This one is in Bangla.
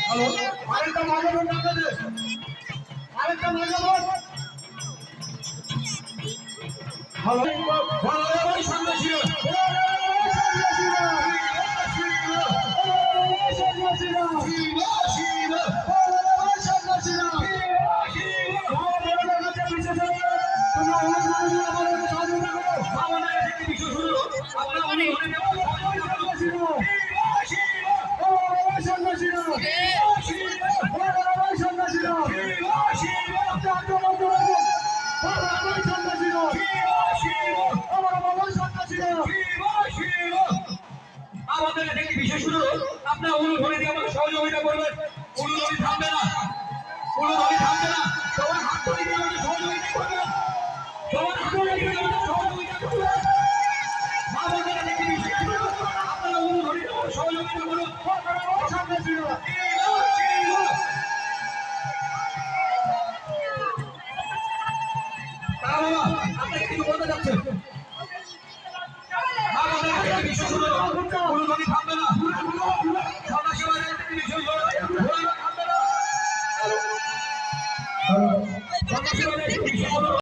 হ্যালো, আরেকটা মাইক্রোফোন আপনাদের, আরেকটা মাইক্রোফোন। হ্যালো, ভাই সন্ন্যাসী, আমাদের একটি বিশেষ অনুরোধ, আপনার অনুভূতি দিয়ে আমাদের সহযোগিতা করবেন।